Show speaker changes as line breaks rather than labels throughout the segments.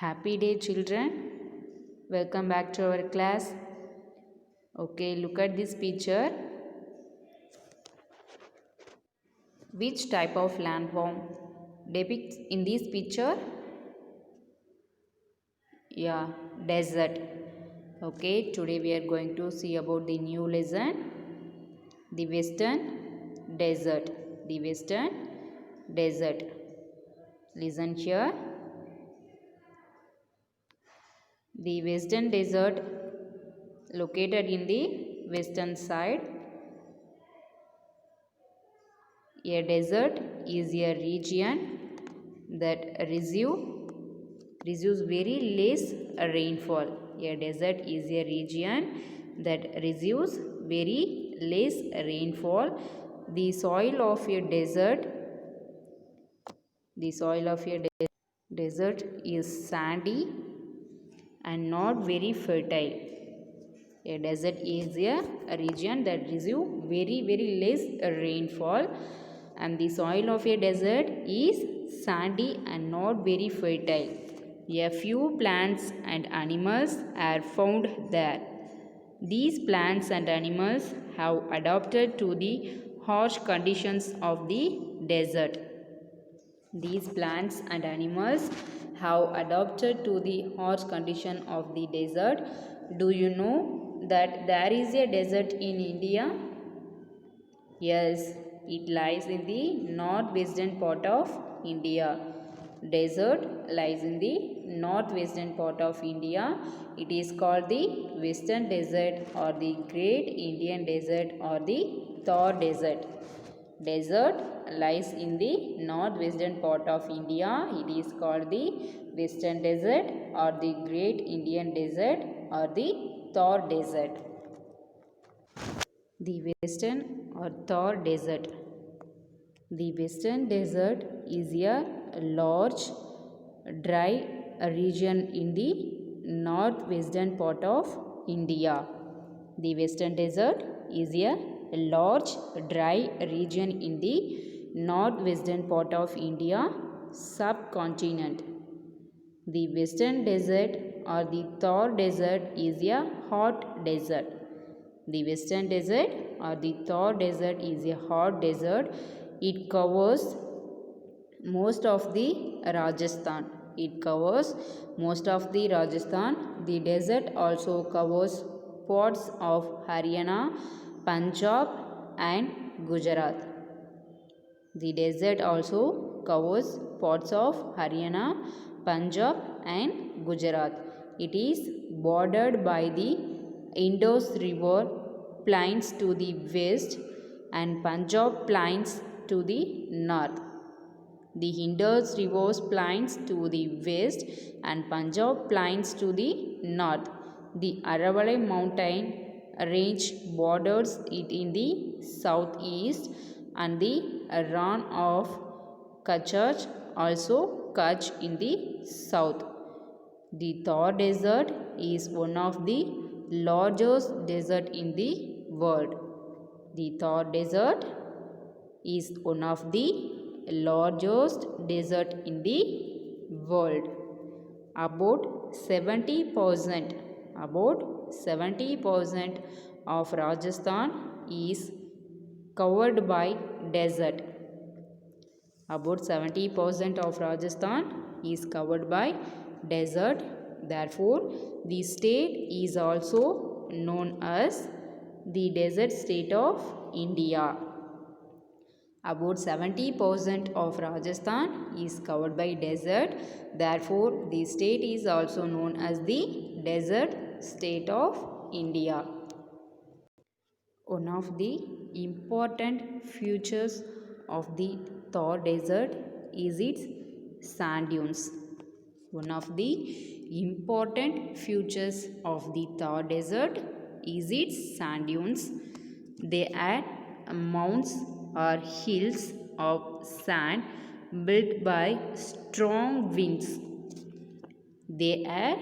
Happy day, children. Welcome back to our class. Okay, look at this picture. Which type of landform depicts in this picture? Yeah, desert. Okay, today we are going to see about the new lesson, the Western Desert. The Western Desert. Listen here. The Western Desert located in the western side. A desert is a region that receives very less rainfall. A desert is a region that receives very less rainfall. The soil of a desert is sandy and not very fertile. A desert is a region that receives very less rainfall, and the soil of a desert is sandy and not very fertile. A few plants and animals are found there. These plants and animals have adapted to the harsh conditions of the desert. These plants and animals have adapted to the harsh condition of the desert. Do you know that there is a desert in India? Yes, it lies in the northwestern part of India. Desert lies in the northwestern part of India. It is called the Western Desert or the Great Indian Desert or the Thar Desert. Desert lies in the northwestern part of India. It is called the Western Desert or the Great Indian Desert or the Thar Desert. The Western or Thar Desert. The Western Desert is a large, dry region in the northwestern part of India. The Western Desert is a large, dry region in the northwestern part of India subcontinent. The Western Desert or the Thar Desert is a hot desert. The Western Desert or the Thar Desert is a hot desert. It covers most of the Rajasthan. It covers most of the Rajasthan. The desert also covers parts of Haryana, Punjab and Gujarat. The desert also covers parts of Haryana, Punjab and Gujarat. It is bordered by the Indus River plains to the west and Punjab plains to the north. The Indus River plains to the west and Punjab plains to the north. The Aravalli mountain range borders it in the southeast, and the Rann of Kachch also Kutch in the south. The Thar Desert is one of the largest desert in the world. The Thar Desert is one of the largest desert in the world. About 70% of Rajasthan is covered by desert. About 70% of Rajasthan is covered by desert. Therefore, the state is also known as the desert state of India. About 70% of Rajasthan is covered by desert. Therefore, the state is also known as the desert state of India. One of the important features of the Thar Desert is its sand dunes. One of the important features of the Thar Desert is its sand dunes. They are mounds or hills of sand built by strong winds. They are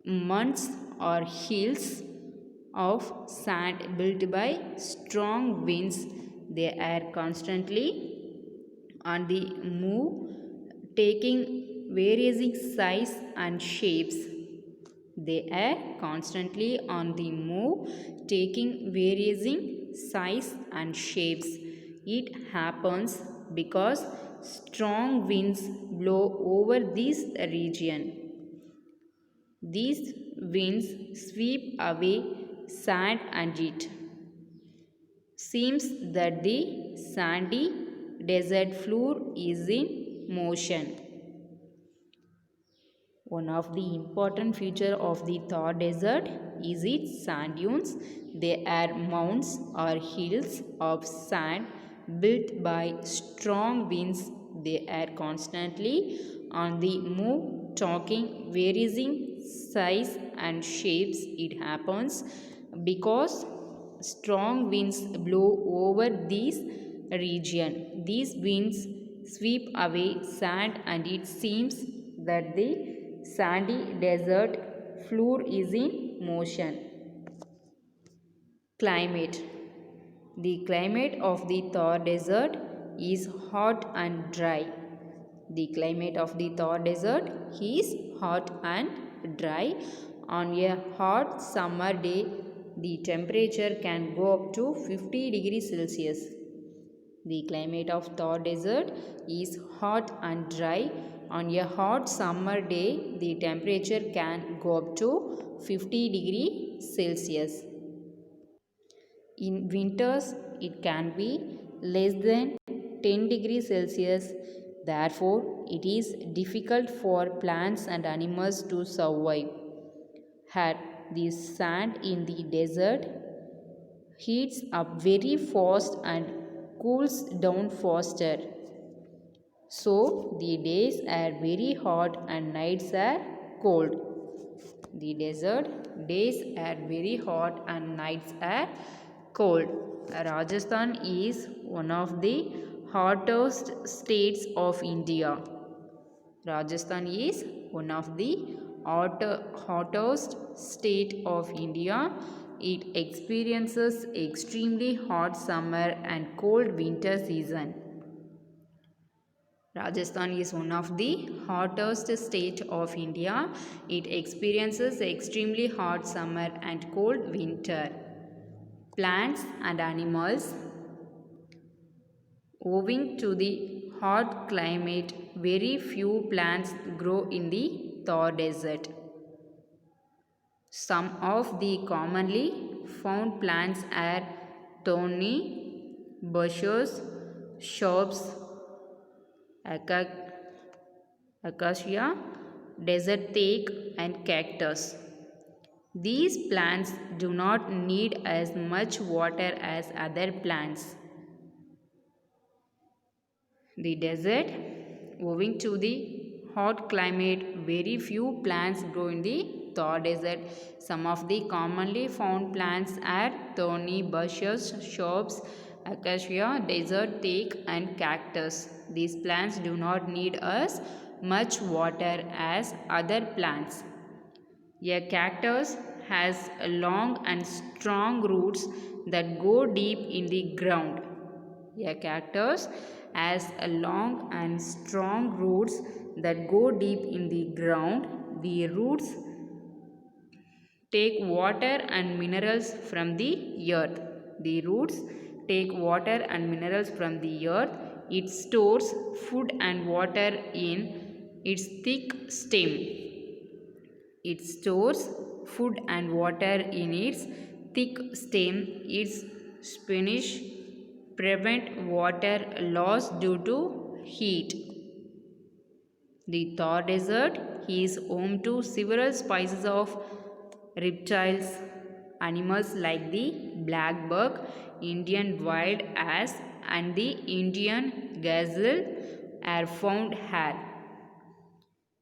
mounds or hills of sand built by strong winds. They are constantly on the move, taking varying size and shapes. They are constantly on the move, taking varying size and shapes. It happens because strong winds blow over this region. These winds sweep away sand and it seems that the sandy desert floor is in motion. One of the important features of the Thar Desert is its sand dunes. They are mounds or hills of sand built by strong winds. They are constantly on the move, talking varying size and shapes. It happens because strong winds blow over this region. These winds sweep away sand and it seems that the sandy desert floor is in motion. Climate. The climate of the Thar Desert is hot and dry. The climate of the Thar Desert is hot and dry. On a hot summer day, the temperature can go up to 50 degrees Celsius. The climate of Thar Desert is hot and dry. On a hot summer day, the temperature can go up to 50 degrees Celsius. In winters, it can be less than 10 degrees Celsius. Therefore, it is difficult for plants and animals to survive. Had the sand in the desert heats up very fast and cools down faster. So, the days are very hot and nights are cold. The desert days are very hot and nights are cold. Rajasthan is one of the hottest states of India. Rajasthan is one of the hottest state of India. It experiences extremely hot summer and cold winter season. Rajasthan is one of the hottest state of India. It experiences extremely hot summer and cold winter. Plants and animals. Owing to the hot climate, very few plants grow in the Thar Desert. Some of the commonly found plants are thorny bushes, shrubs, acacia, desert teak and cactus. These plants do not need as much water as other plants. The desert, owing to the hot climate, very few plants grow in the Thar Desert. Some of the commonly found plants are thorny bushes, shrubs, acacia, desert teak and cactus. These plants do not need as much water as other plants. A cactus has long and strong roots that go deep in the ground. A cactus has long and strong roots that go deep in the ground. The roots take water and minerals from the earth. The roots take water and minerals from the earth. It stores food and water in its thick stem. It stores food and water in its thick stem. Its spinach prevent water loss due to heat. The Thar Desert is home to several species of reptiles. Animals like the black buck, Indian wild ass and the Indian gazelle are found here.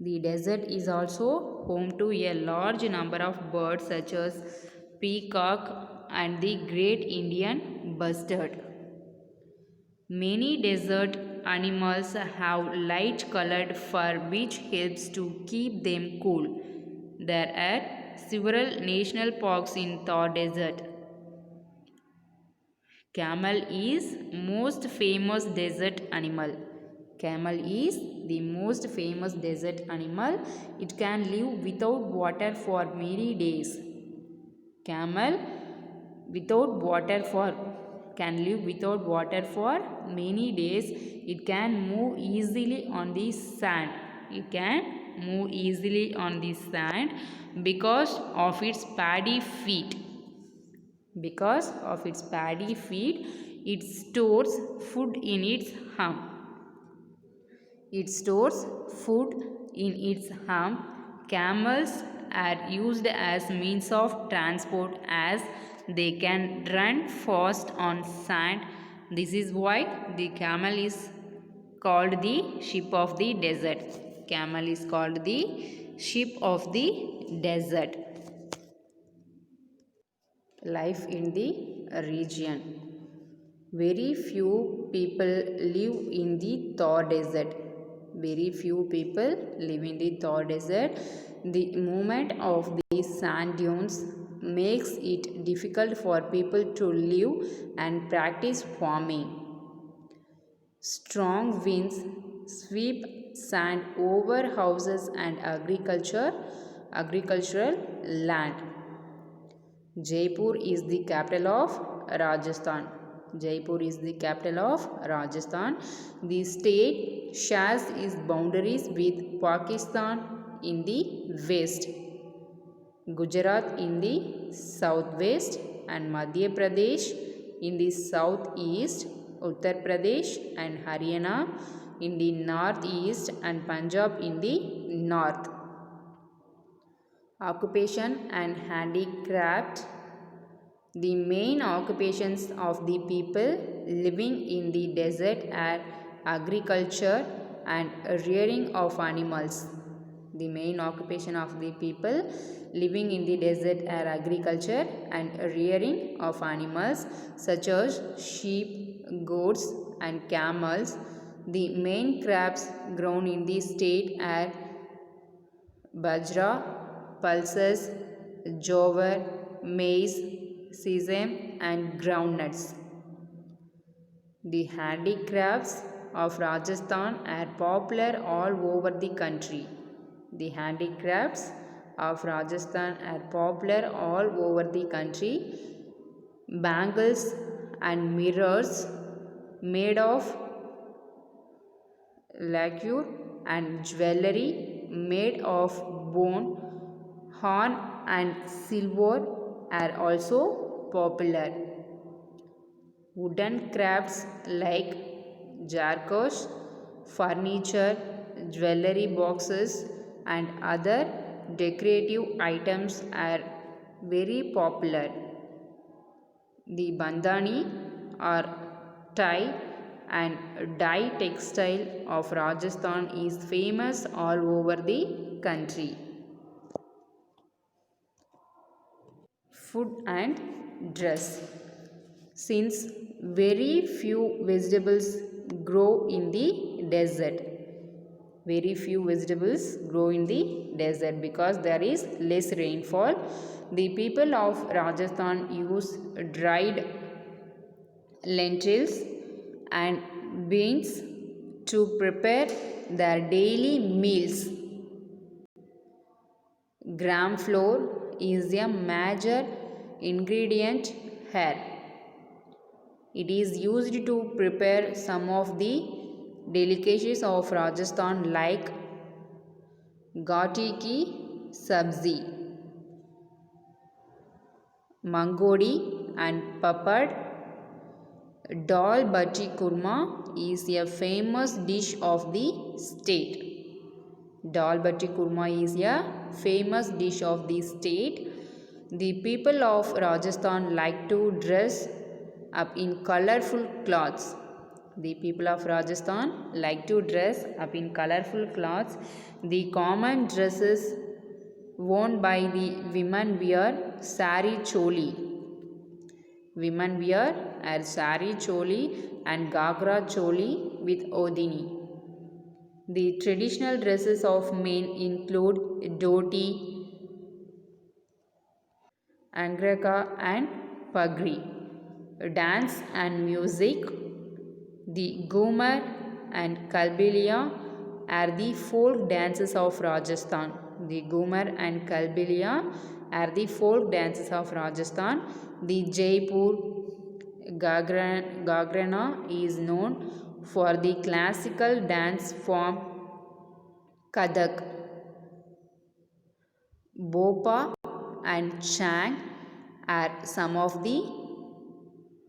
The desert is also home to a large number of birds such as peacock and the great Indian bustard. Many desert animals have light colored fur which helps to keep them cool. There are several national parks in Thar Desert. Camel is most famous desert animal. Camel is the most famous desert animal. It can live without water for many days. Camel without water for can live without water for many days. It can move easily on the sand. It can move easily on the sand because of its paddy feet. Because of its paddy feet, it stores food in its hump. It stores food in its hump. Camels are used as means of transport as they can run fast on sand. This is why the camel is called the sheep of the desert. Camel is called the sheep of the desert. Life in the region. Very few people live in the Thor desert. Very few people live in the Thor desert. The movement of the sand dunes makes it difficult for people to live and practice farming. Strong winds sweep sand over houses and agricultural land. Jaipur is the capital of Rajasthan. Jaipur is the capital of Rajasthan. The state shares its boundaries with Pakistan in the west, Gujarat in the southwest, and Madhya Pradesh in the southeast, Uttar Pradesh and Haryana in the northeast, and Punjab in the north. Occupation and handicraft. The main occupations of the people living in the desert are agriculture and rearing of animals. The main occupation of the people living in the desert are agriculture and rearing of animals such as sheep, goats and camels. The main crops grown in the state are bajra, pulses, jowar, maize, sesame and groundnuts. The handicrafts of Rajasthan are popular all over the country. The handicrafts of Rajasthan are popular all over the country. Bangles and mirrors made of lacquer and jewelry made of bone, horn and silver are also popular. Wooden crafts like jarkosh, furniture, jewelry boxes and other decorative items are very popular. The bandhani or tie and dye textile of Rajasthan is famous all over the country. Food and dress. Since very few vegetables grow in the desert, very few vegetables grow in the desert because there is less rainfall, the people of Rajasthan use dried lentils and beans to prepare their daily meals. Gram flour is a major ingredient here. It is used to prepare some of the delicacies of Rajasthan like gati ki sabzi, mangodi and papad. Dal bati kurma is a famous dish of the state. Dal bati kurma is a famous dish of the state. The people of Rajasthan like to dress up in colorful clothes. The people of Rajasthan like to dress up in colorful clothes. The common dresses worn by the women wear sari choli. Women wear are sari choli and gagra choli with odini. The traditional dresses of men include dhoti, angreka and pagri. Dance and music. The Ghumar and Kalbelia are the folk dances of Rajasthan. The Ghumar and Kalbelia are the folk dances of Rajasthan. The Jaipur Gagrana is known for the classical dance form Kathak. Bhopa and Chang are some of the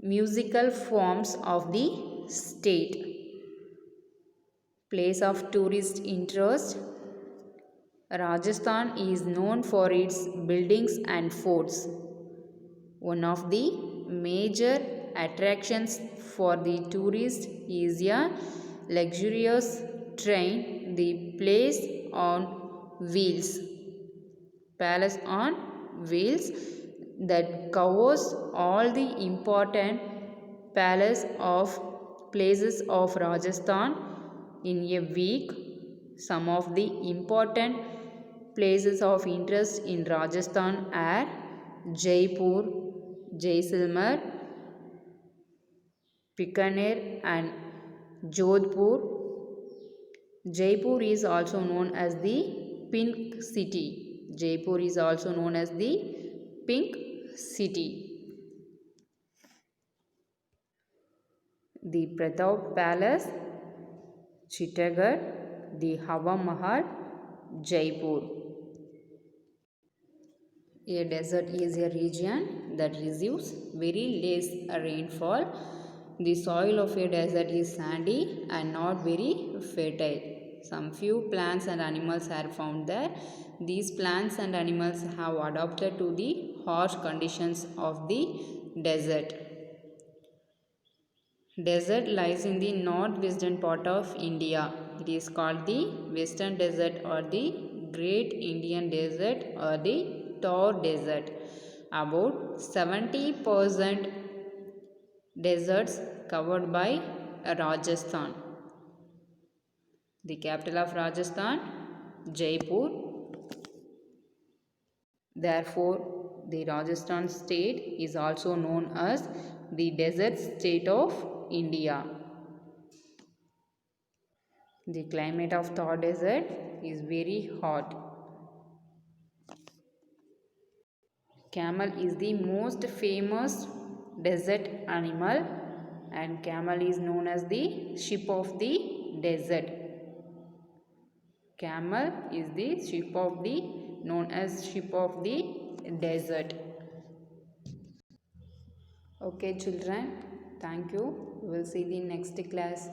musical forms of the state. Place of tourist interest. Rajasthan is known for its buildings and forts. One of the major attractions for the tourist is a luxurious train, the Place on Wheels, Palace on Wheels, that covers all the important places of Rajasthan in a week. Some of the important places of interest in Rajasthan are Jaipur, Jaisalmer, Bikaner and Jodhpur. Jaipur is also known as the Pink City. Jaipur is also known as the Pink City. The Pratap Palace, Chittagarh, the Hawa Mahal, Jaipur. A desert is a region that receives very less rainfall. The soil of a desert is sandy and not very fertile. Some few plants and animals are found there. These plants and animals have adapted to the harsh conditions of the desert. Desert lies in the northwestern part of India. It is called the Western Desert or the Great Indian Desert or the Thar Desert. About 70% deserts covered by Rajasthan. The capital of Rajasthan, Jaipur. Therefore, the Rajasthan state is also known as the desert state of India. The climate of Thar Desert is very hot. Camel is the most famous desert animal, and camel is known as the ship of the desert. Camel is the ship of the known as ship of the desert. Okay children, thank you. We will see the next class.